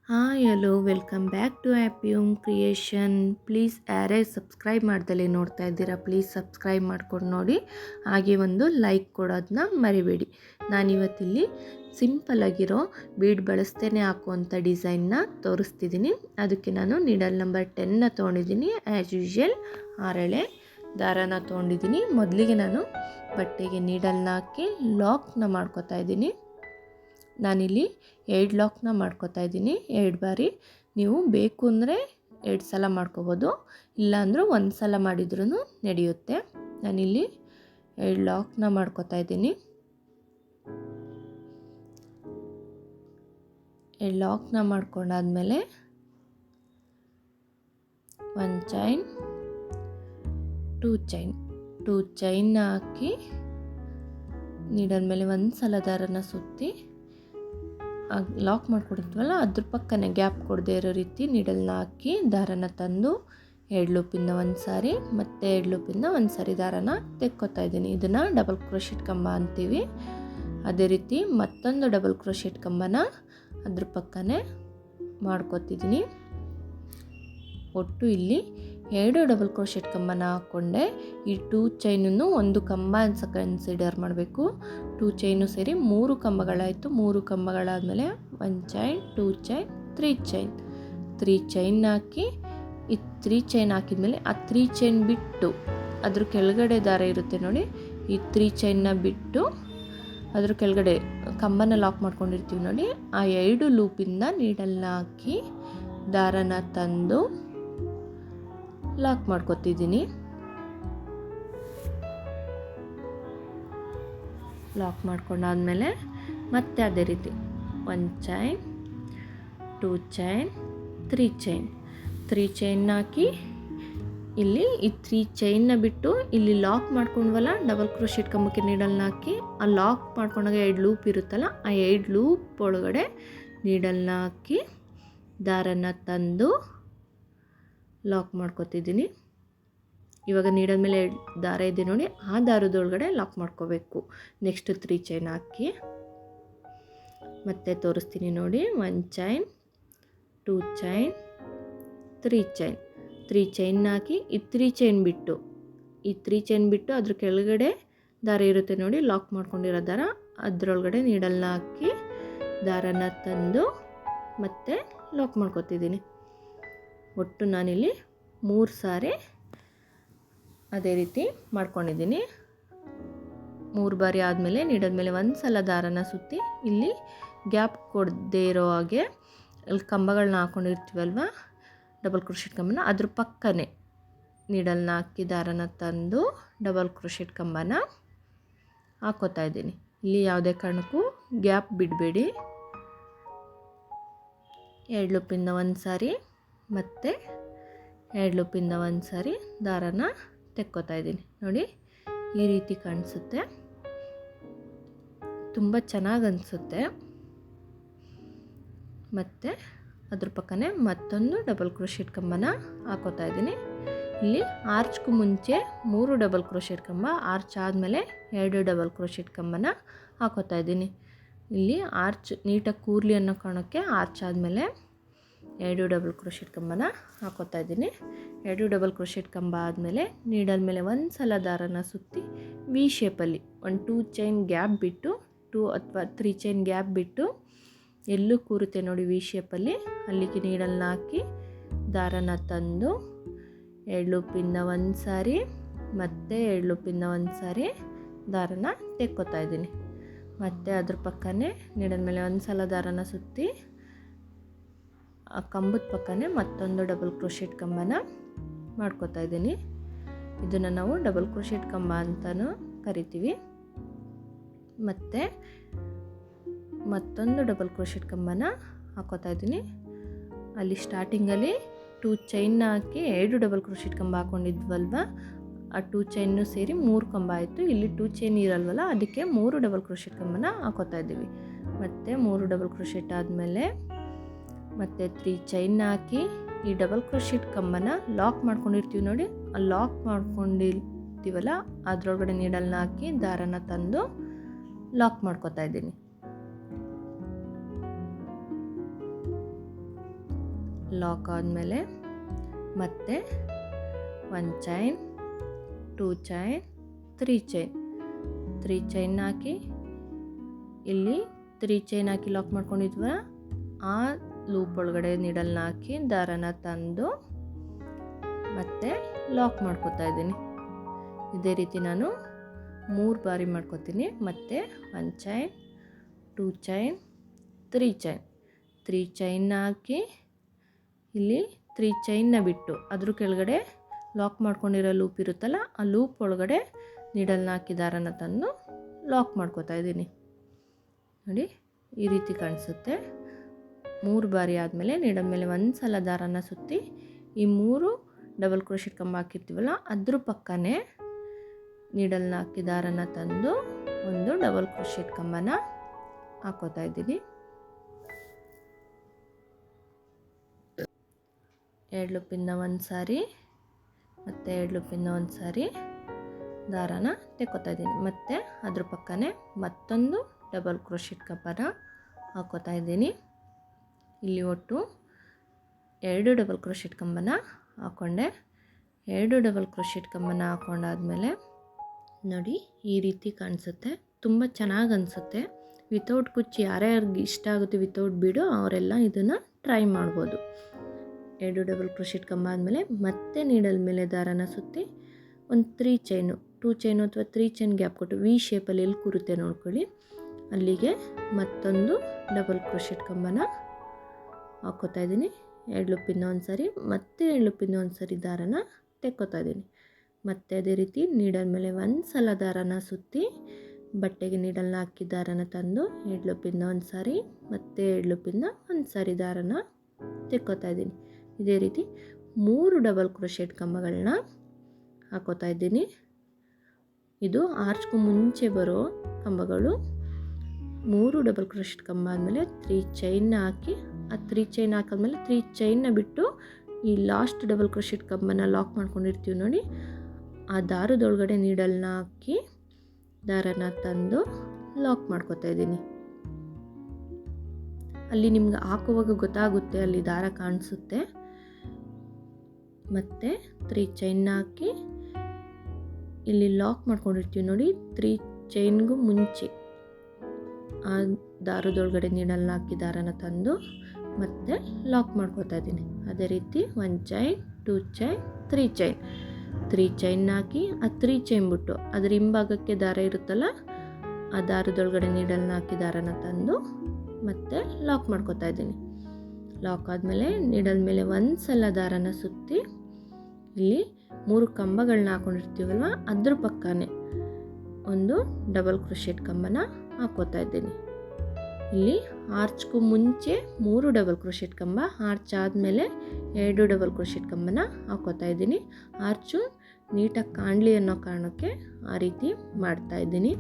Hi hello welcome back to Happy Home Creation. Please ಯಾರೇ subscribe ಮಾಡ್ದಲೇ ನೋಡ್ತಾ ಇದ್ದೀರಾ, ಪ್ಲೀಸ್ ಸಬ್ಸ್ಕ್ರೈಬ್ ಮಾಡ್ಕೊಂಡು ನೋಡಿ, ಹಾಗೆ ಒಂದು ಲೈಕ್ ಕೊಡೋದನ್ನ ಮರಿಬೇಡಿ. ನಾನಿವತ್ತಿಲ್ಲಿ ಸಿಂಪಲ್ಲಾಗಿರೋ ಬೀಡ್ ಬಳಸ್ತೇನೆ ಹಾಕುವಂಥ ಡಿಸೈನ್ನ ತೋರಿಸ್ತಿದ್ದೀನಿ. ಅದಕ್ಕೆ ನಾನು ನೀಡಲ್ ನಂಬರ್ 10ನ ತೊಗೊಂಡಿದ್ದೀನಿ. ಆ್ಯಸ್ ಯೂಶ್ವಲ್ ಆರಳೆ ದಾರನ ತೊಗೊಂಡಿದ್ದೀನಿ. ಮೊದಲಿಗೆ ನಾನು ಬಟ್ಟೆಗೆ ನೀಡಲ್ನ ಹಾಕಿ ಲಾಕ್ನ ಮಾಡ್ಕೊತಾ ಇದ್ದೀನಿ. ನಾನಿಲ್ಲಿ 2 ಲಾಕ್ನ ಮಾಡ್ಕೊತಾ ಇದ್ದೀನಿ, 2 ಬಾರಿ. ನೀವು ಬೇಕು ಅಂದರೆ 2 ಸಲ ಮಾಡ್ಕೋಬೋದು, ಇಲ್ಲಾಂದರೂ 1 ಸಲ ಮಾಡಿದ್ರೂ ನಡೆಯುತ್ತೆ. ನಾನಿಲ್ಲಿ 2 ಲಾಕ್ನ ಮಾಡ್ಕೊತಾ ಇದ್ದೀನಿ. 2 ಲಾಕ್ನ ಮಾಡ್ಕೊಂಡಾದ್ಮೇಲೆ 1 ಚೈನ್, 2 ಚೈನ್ನ ಹಾಕಿ ನೀಡಲ್ ಮೇಲೆ 1 ಸಲ ದಾರನ ಸುತ್ತಿ ಲಾಕ್ ಮಾಡ್ಕೊಂಡಿರ್ತೀವಲ್ಲ ಅದ್ರ ಪಕ್ಕನೇ ಗ್ಯಾಪ್ ಕೊಡದೇ ಇರೋ ರೀತಿ ನೀಡಲ್ನ ಹಾಕಿ ದಾರನ ತಂದು 2 ಲೂಪಿಂದ 1 ಸಾರಿ ಮತ್ತು 2 ಲೂಪಿಂದ 1 ಸಾರಿ ದಾರನ ತೆಕ್ಕೋತಾ ಇದ್ದೀನಿ. ಇದನ್ನು ಡಬಲ್ ಕ್ರೋಶೆಟ್ ಕಂಬ ಅಂತೀವಿ. ಅದೇ ರೀತಿ ಮತ್ತೊಂದು ಡಬಲ್ ಕ್ರೋಶೆಟ್ ಕಂಬನ ಅದ್ರ ಪಕ್ಕನೇ ಮಾಡ್ಕೊತಿದ್ದೀನಿ. ಒಟ್ಟು ಇಲ್ಲಿ 2 ಡಬಲ್ ಕ್ರೋಶೆಟ್ ಕಂಬನ ಹಾಕ್ಕೊಂಡೆ. ಈ 2 ಚೈನನ್ನು ಒಂದು ಕಂಬ ಅಂತ ಕನ್ಸಿಡರ್ ಮಾಡಬೇಕು. 2 ಚೈನು ಸೇರಿ 3 ಕಂಬಗಳಾಯಿತು. 3 ಕಂಬಗಳಾದಮೇಲೆ 1 ಚೈನ್, 2 ಚೈನ್, 3 ಚೈನ್. 3 ಚೈನ್ ಹಾಕಿ, ಈ 3 ಚೈನ್ ಹಾಕಿದ್ಮೇಲೆ ಆ 3 ಚೈನ್ ಬಿಟ್ಟು ಅದ್ರ ಕೆಳಗಡೆ ದಾರ ಇರುತ್ತೆ ನೋಡಿ, ಈ 3 ಚೈನ್ನ ಬಿಟ್ಟು ಅದ್ರ ಕೆಳಗಡೆ ಕಂಬನ ಲಾಕ್ ಮಾಡ್ಕೊಂಡಿರ್ತೀವಿ ನೋಡಿ, ಆ 2 ಲೂಪಿಂದ ನೀಡಲ್ನ ಹಾಕಿ ದಾರನ ತಂದು ಲಾಕ್ ಮಾಡ್ಕೊತಿದ್ದೀನಿ. ಲಾಕ್ ಮಾಡ್ಕೊಂಡಾದ್ಮೇಲೆ ಮತ್ತೆ ಅದೇ ರೀತಿ 1 ಚೈನ್, 2 ಚೈನ್, 3 ಚೈನ್. 3 ಚೈನ್ನ ಹಾಕಿ ಇಲ್ಲಿ ಈ 3 ಚೈನ್ನ ಬಿಟ್ಟು ಇಲ್ಲಿ ಲಾಕ್ ಮಾಡ್ಕೊಂಡ್ವಲ್ಲ ಡಬಲ್ ಕ್ರೋಶೆಟ್ ಕಂಬಕ್ಕೆ ನೀಡಲ್ನ ಹಾಕಿ, ಆ ಲಾಕ್ ಮಾಡ್ಕೊಂಡಾಗ 2 ಲೂಪ್ ಇರುತ್ತಲ್ಲ, ಆ 2 ಲೂಪ್ ಒಳಗಡೆ ನೀಡಲ್ನ ಹಾಕಿ ದಾರನ ತಂದು ಲಾಕ್ ಮಾಡ್ಕೊತಿದ್ದೀನಿ. ಇವಾಗ ನೀಡಲ್ ಮೇಲೆ ದಾರ ಇದೆ ನೋಡಿ, ಆ ದಾರದೊಳಗಡೆ ಲಾಕ್ ಮಾಡ್ಕೋಬೇಕು. ನೆಕ್ಸ್ಟ್ 3 ಚೈನ್ ಹಾಕಿ ಮತ್ತೆ ತೋರಿಸ್ತೀನಿ ನೋಡಿ. 1 ಚೈನ್, 2 ಚೈನ್, 3 ಚೈನ್. 3 ಚೈನ್ ಹಾಕಿ ಈ 3 ಚೈನ್ ಬಿಟ್ಟು ಅದ್ರ ಕೆಳಗಡೆ ದಾರ ಇರುತ್ತೆ ನೋಡಿ, ಲಾಕ್ ಮಾಡ್ಕೊಂಡಿರೋ ದಾರ, ಅದರೊಳಗಡೆ ನೀಡಲ್ನ ಹಾಕಿ ದಾರನ ತಂದು ಮತ್ತೆ ಲಾಕ್ ಮಾಡ್ಕೊತಿದ್ದೀನಿ. ಒಟ್ಟು ನಾನಿಲ್ಲಿ 3 ಸಾರಿ ಅದೇ ರೀತಿ ಮಾಡ್ಕೊಂಡಿದ್ದೀನಿ. 3 ಬಾರಿ ಆದಮೇಲೆ ನೀಡಲ್ ಮೇಲೆ 1 ಸಲ ದಾರನ ಸುತ್ತಿ ಇಲ್ಲಿ ಗ್ಯಾಪ್ ಕೊಡದೇ ಇರೋ ಹಾಗೆ ಅಲ್ಲಿ ಕಂಬಗಳನ್ನ ಹಾಕ್ಕೊಂಡಿರ್ತೀವಲ್ವ ಡಬಲ್ ಕ್ರೋಶೆಟ್ ಕಂಬನ, ಅದ್ರ ಪಕ್ಕನೇ ನೀಡಲ್ನ ಹಾಕಿ ದಾರನ ತಂದು ಡಬಲ್ ಕ್ರೋಶೆಟ್ ಕಂಬನ ಹಾಕೋತಾ ಇದ್ದೀನಿ. ಇಲ್ಲಿ ಯಾವುದೇ ಕಾರಣಕ್ಕೂ ಗ್ಯಾಪ್ ಬಿಡಬೇಡಿ. 2 ಲೂಪಿಂದ 1 ಸಾರಿ ಮತ್ತು 2 ಲೂಪಿಂದ 1 ಸಾರಿ ದಾರನ ತೆಕ್ಕೋತಾ ಇದ್ದೀನಿ ನೋಡಿ. ಈ ರೀತಿ ಕಾಣಿಸುತ್ತೆ, ತುಂಬ ಚೆನ್ನಾಗಿ ಅನಿಸುತ್ತೆ. ಮತ್ತು ಅದ್ರ ಪಕ್ಕನೇ ಮತ್ತೊಂದು ಡಬಲ್ ಕ್ರೋಶೆಟ್ ಕಂಬನ ಹಾಕೋತಾ ಇದ್ದೀನಿ. ಇಲ್ಲಿ ಆರ್ಚ್ಗೂ ಮುಂಚೆ 3 ಡಬಲ್ ಕ್ರೋಶೆಟ್ ಕಂಬ, ಆರ್ಚ್ ಆದಮೇಲೆ 2 ಡಬಲ್ ಕ್ರೋಶೆಟ್ ಕಂಬನ ಹಾಕೋತಾ ಇದ್ದೀನಿ. ಇಲ್ಲಿ ಆರ್ಚ್ ನೀಟಾಗಿ ಕೂರ್ಲಿ ಅನ್ನೋ ಕಾರಣಕ್ಕೆ ಆರ್ಚ್ ಆದಮೇಲೆ 2 ಡಬಲ್ ಕ್ರೋಶೆಟ್ ಕಂಬನ ಹಾಕೋತಾ ಇದ್ದೀನಿ. 2 ಡಬಲ್ ಕ್ರೋಶೆಟ್ ಕಂಬ ಆದಮೇಲೆ ನೀಡಲ್ ಮೇಲೆ 1 ಸಲ ದಾರನ ಸುತ್ತಿ ವಿ ಶೇಪಲ್ಲಿ 2 ಚೈನ್ ಗ್ಯಾಪ್ ಬಿಟ್ಟು 2 ಅಥವಾ 3 ಚೈನ್ ಗ್ಯಾಪ್ ಬಿಟ್ಟು ಎಲ್ಲೂ ಕೂರುತ್ತೆ ನೋಡಿ ವಿ ಶೇಪಲ್ಲಿ, ಅಲ್ಲಿಗೆ ನೀಡಲ್ನ ಹಾಕಿ ದಾರನ ತಂದು 2 ಲೂಪಿಂದ 1 ಸಾರಿ ಮತ್ತು 2 ಲೂಪಿಂದ 1 ಸಾರಿ ದಾರನ ತೆಕ್ಕೋತಾ ಇದ್ದೀನಿ. ಮತ್ತು ಅದ್ರ ಪಕ್ಕನೇ ನೀಡಲ್ ಮೇಲೆ 1 ಸಲ ದಾರನ ಸುತ್ತಿ ಆ ಕಂಬದ ಪಕ್ಕನೇ ಮತ್ತೊಂದು ಡಬಲ್ ಕ್ರೋಶೆಟ್ ಕಂಬನ ಮಾಡ್ಕೋತಾ ಇದ್ದೀನಿ. ಇದನ್ನು ನಾವು ಡಬಲ್ ಕ್ರೋಶೆಟ್ ಕಂಬ ಅಂತಲೂ ಕರಿತೀವಿ. ಮತ್ತು ಮತ್ತೊಂದು ಡಬಲ್ ಕ್ರೋಶೆಟ್ ಕಂಬನ ಹಾಕೋತಾ ಇದ್ದೀನಿ. ಅಲ್ಲಿ ಸ್ಟಾರ್ಟಿಂಗಲ್ಲಿ 2 ಚೈನ್ನ ಹಾಕಿ 2 ಡಬಲ್ ಕ್ರೋಶೆಟ್ ಕಂಬ ಹಾಕ್ಕೊಂಡಿದ್ವಲ್ವ, ಆ 2 ಚೈನ್ನು ಸೇರಿ 3 ಕಂಬ ಆಯಿತು. ಇಲ್ಲಿ 2 ಚೈನ್ ಇರಲ್ವಲ್ಲ, ಅದಕ್ಕೆ 3 ಡಬಲ್ ಕ್ರೋಶೆಟ್ ಕಂಬನ ಹಾಕೋತಾ ಇದ್ದೀವಿ. ಮತ್ತು 3 ಡಬಲ್ ಕ್ರೋಶೆಟ್ ಆದಮೇಲೆ ಮತ್ತು 3 ಚೈನ್ನ ಹಾಕಿ ಈ ಡಬಲ್ ಕ್ರೋಶೆಟ್ ಕಂಬನ ಲಾಕ್ ಮಾಡ್ಕೊಂಡಿರ್ತೀವಿ ನೋಡಿ, ಆ ಲಾಕ್ ಮಾಡ್ಕೊಂಡಿರ್ತೀವಲ್ಲ ಅದರೊಳಗಡೆ ನೀಡಲ್ನ ಹಾಕಿ ದಾರನ ತಂದು ಲಾಕ್ ಮಾಡ್ಕೊತಾ ಇದ್ದೀನಿ. ಲಾಕ್ ಆದಮೇಲೆ ಮತ್ತೆ 1 ಚೈನ್, 2 ಚೈನ್, 3 ಚೈನ್, 3 ಚೈನ್ ಹಾಕಿ ಇಲ್ಲಿ 3 ಚೈನ್ ಹಾಕಿ ಲಾಕ್ ಮಾಡ್ಕೊಂಡಿದ್ವ ಆ ಲೂಪ್ ಒಳಗಡೆ ನೀಡಲ್ನ ಹಾಕಿ ದಾರನ ತಂದು ಮತ್ತೆ ಲಾಕ್ ಮಾಡ್ಕೊತಾ ಇದ್ದೀನಿ. ಇದೇ ರೀತಿ ನಾನು 3 ಬಾರಿ ಮಾಡ್ಕೊತೀನಿ. ಮತ್ತೆ 1 ಚೈನ್, 2 ಚೈನ್, 3 ಚೈನ್, 3 ಚೈನ್ನ ಹಾಕಿ ಇಲ್ಲಿ 3 ಚೈನ್ನ ಬಿಟ್ಟು ಅದ್ರ ಕೆಳಗಡೆ ಲಾಕ್ ಮಾಡ್ಕೊಂಡಿರೋ ಲೂಪ್ ಇರುತ್ತಲ್ಲ ಆ ಲೂಪ್ ಒಳಗಡೆ ನೀಡಲ್ನ ಹಾಕಿ ದಾರನ ತಂದು ಲಾಕ್ ಮಾಡ್ಕೊತಾ ಇದ್ದೀನಿ. ನೋಡಿ ಈ ರೀತಿ ಕಾಣಿಸುತ್ತೆ. 3 ಬಾರಿ ಆದಮೇಲೆ ನೀಡಲ್ ಮೇಲೆ ಒಂದು ಸಲ ದಾರನ ಸುತ್ತಿ ಈ 3 ಡಬಲ್ ಕ್ರೋಶೆಟ್ ಕಂಬ ಹಾಕಿರ್ತೀವಲ್ಲ ಅದ್ರ ಪಕ್ಕನೇ ನೀಡಲ್ನ ಹಾಕಿ ದಾರನ ತಂದು ಒಂದು ಡಬಲ್ ಕ್ರೋಶೆಟ್ ಕಂಬನ ಹಾಕೋತಾ ಇದ್ದೀನಿ. 2 ಲೂಪಿಂದ ಒಂದು ಸಾರಿ ಮತ್ತು 2 ಲೂಪಿಂದ ಒಂದು ಸಾರಿ ದಾರನ ತೆಕ್ಕೋತಾ ಇದ್ದೀನಿ. ಮತ್ತು ಅದ್ರ ಪಕ್ಕನೇ ಮತ್ತೊಂದು ಡಬಲ್ ಕ್ರೋಶೆಟ್ ಕಂಬನ ಹಾಕೋತಾ ಇದ್ದೀನಿ. ಇಲ್ಲಿ ಒಟ್ಟು 2 ಡಬಲ್ ಕ್ರೋಶೆಟ್ ಕಂಬನ ಹಾಕ್ಕೊಂಡೆ. 2 ಡಬಲ್ ಕ್ರೋಶೆಟ್ ಕಂಬನ ಹಾಕ್ಕೊಂಡಾದ್ಮೇಲೆ ನೋಡಿ ಈ ರೀತಿ ಕಾಣಿಸುತ್ತೆ. ತುಂಬ ಚೆನ್ನಾಗಿ ಅನಿಸುತ್ತೆ. ವಿತೌಟ್ ಕುಚ್ಚು ಯಾರ್ಯಾರಿಗೆ ಇಷ್ಟ ಆಗುತ್ತೆ ವಿತೌಟ್ ಬೀಡು ಅವರೆಲ್ಲ ಇದನ್ನು ಟ್ರೈ ಮಾಡ್ಬೋದು. 2 ಡಬಲ್ ಕ್ರೋಶೆಟ್ ಕಂಬ ಆದಮೇಲೆ ಮತ್ತೆ ನೀಡಲ್ ಮೇಲೆ ದಾರನ ಸುತ್ತಿ ಒಂದು 3 ಚೈನು, 2 ಚೈನು ಅಥವಾ 3 ಚೈನ್ ಗ್ಯಾಪ್ ಕೊಟ್ಟು ವಿ ಶೇಪಲ್ಲಿ ಎಲ್ಲಿ ಕೂರುತ್ತೆ ನೋಡ್ಕೊಳ್ಳಿ, ಅಲ್ಲಿಗೆ ಮತ್ತೊಂದು ಡಬಲ್ ಕ್ರೋಶೆಟ್ ಕಂಬನ ಹಾಕ್ಕೋತಾ ಇದ್ದೀನಿ. 2 ಲೂಪಿಂದ ಒಂದು ಸಾರಿ ಮತ್ತೆ 2 ಲೂಪಿಂದ ಒಂದು ಸಾರಿ ದಾರನ ತೆಕ್ಕೋತಾ ಇದ್ದೀನಿ. ಮತ್ತು ಅದೇ ರೀತಿ ನೀಡಲ್ ಮೇಲೆ ಒಂದು ಸಲ ದಾರನ ಸುತ್ತಿ ಬಟ್ಟೆಗೆ ನೀಡಲ್ನ ಹಾಕಿ ದಾರನ ತಂದು 2 ಲೂಪಿಂದ ಒಂದು ಸಾರಿ ಮತ್ತು 2 ಲೂಪಿಂದ ಒಂದು ಸಾರಿ ದಾರನ ತೆಕ್ಕೋತಾ ಇದ್ದೀನಿ. ಇದೇ ರೀತಿ 3 ಡಬಲ್ ಕ್ರೋಶೆಟ್ ಕಂಬಗಳನ್ನ ಹಾಕೋತಾ ಇದ್ದೀನಿ. ಇದು ಆರ್ಚ್ಗೂ ಮುಂಚೆ ಬರೋ ಕಂಬಗಳು. 3 ಡಬಲ್ ಕ್ರೋಶೆಟ್ ಕಂಬ ಆದಮೇಲೆ 3 ಚೈನ್ನ ಹಾಕಿ ಆ 3 ಚೈನ್ ಹಾಕಿದ್ಮೇಲೆ 3 ಚೈನ್ನ ಬಿಟ್ಟು ಈ ಲಾಸ್ಟ್ ಡಬಲ್ ಕ್ರೋಶೆಟ್ ಕಂಬನ ಲಾಕ್ ಮಾಡ್ಕೊಂಡಿರ್ತೀವಿ ನೋಡಿ, ಆ ದಾರದೊಳಗಡೆ ನೀಡಲ್ನ ಹಾಕಿ ದಾರನ ತಂದು ಲಾಕ್ ಮಾಡ್ಕೊತಾ ಇದ್ದೀನಿ. ಅಲ್ಲಿ ನಿಮ್ಗೆ ಹಾಕುವಾಗ ಗೊತ್ತಾಗುತ್ತೆ, ಅಲ್ಲಿ ದಾರ ಕಾಣಿಸುತ್ತೆ. ಮತ್ತು 3 ಚೈನ್ನ ಹಾಕಿ ಇಲ್ಲಿ ಲಾಕ್ ಮಾಡ್ಕೊಂಡಿರ್ತೀವಿ ನೋಡಿ, 3 ಚೈನ್ಗೂ ಮುಂಚೆ ಆ ದಾರದೊಳಗಡೆ ನೀಡಲ್ನ ಹಾಕಿ ದಾರನ ತಂದು ಮತ್ತೆ ಲಾಕ್ ಮಾಡ್ಕೊತಾ ಇದ್ದೀನಿ. ಅದೇ ರೀತಿ 1 ಚೈನ್, 2 ಚೈನ್, 3 ಚೈನ್, 3 ಚೈನ್ನ ಹಾಕಿ ಆ 3 ಚೈನ್ ಬಿಟ್ಟು ಅದ್ರ ಹಿಂಭಾಗಕ್ಕೆ ದಾರ ಇರುತ್ತಲ್ಲ ಆ ದಾರದೊಳಗಡೆ ನೀಡಲ್ನ ಹಾಕಿ ದಾರನ ತಂದು ಮತ್ತೆ ಲಾಕ್ ಮಾಡ್ಕೊತಾ ಇದ್ದೀನಿ. ಲಾಕ್ ಆದಮೇಲೆ ನೀಡಲ್ ಮೇಲೆ ಒಂದು ಸಲ ದಾರನ ಸುತ್ತಿ ಇಲ್ಲಿ 3 ಕಂಬಗಳನ್ನ ಹಾಕೊಂಡಿರ್ತೀವಲ್ವ ಅದ್ರ ಪಕ್ಕನೇ ಒಂದು ಡಬಲ್ ಕ್ರೋಶೆಟ್ ಕಂಬನ ಹಾಕೋತಾ ಇದ್ದೀನಿ. ಇಲ್ಲಿ ಆರ್ಚ್ಗೂ ಮುಂಚೆ 3 ಡಬಲ್ ಕ್ರೋಶೆಟ್ ಕಂಬ, ಆರ್ಚ್ ಆದಮೇಲೆ 2 ಡಬಲ್ ಕ್ರೋಶೆಟ್ ಕಂಬನ ಹಾಕೋತಾ ಇದ್ದೀನಿ. ಆರ್ಚು ನೀಟಾಗಿ ಕಾಣಲಿ ಅನ್ನೋ ಕಾರಣಕ್ಕೆ ಆ ರೀತಿ ಮಾಡ್ತಾ ಇದ್ದೀನಿ.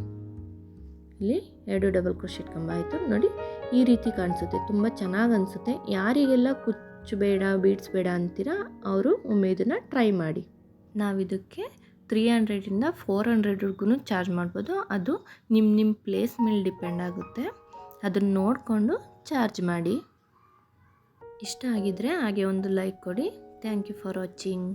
ಇಲ್ಲಿ 2 ಡಬಲ್ ಕ್ರೋಶೆಟ್ ಕಂಬ ಆಯಿತು ನೋಡಿ, ಈ ರೀತಿ ಕಾಣಿಸುತ್ತೆ. ತುಂಬ ಚೆನ್ನಾಗಿ ಅನಿಸುತ್ತೆ. ಯಾರಿಗೆಲ್ಲ ಕುಚ್ಚು ಬೇಡ ಬೀಡ್ಸ್ ಬೇಡ ಅಂತೀರಾ ಅವರು ಒಮ್ಮೆ ಇದನ್ನು ಟ್ರೈ ಮಾಡಿ. ನಾವಿದಕ್ಕೆ 300ಇಂದ 400ವರೆಗೂ ಚಾರ್ಜ್ ಮಾಡ್ಬೋದು. ಅದು ನಿಮ್ಮ ಪ್ಲೇಸ್ ಮೇಲೆ ಡಿಪೆಂಡ್ ಆಗುತ್ತೆ. ಅದನ್ನು ನೋಡಿಕೊಂಡು ಚಾರ್ಜ್ ಮಾಡಿ. ಇಷ್ಟ ಆಗಿದ್ದರೆ ಹಾಗೆ ಒಂದು ಲೈಕ್ ಕೊಡಿ. Thank you for watching.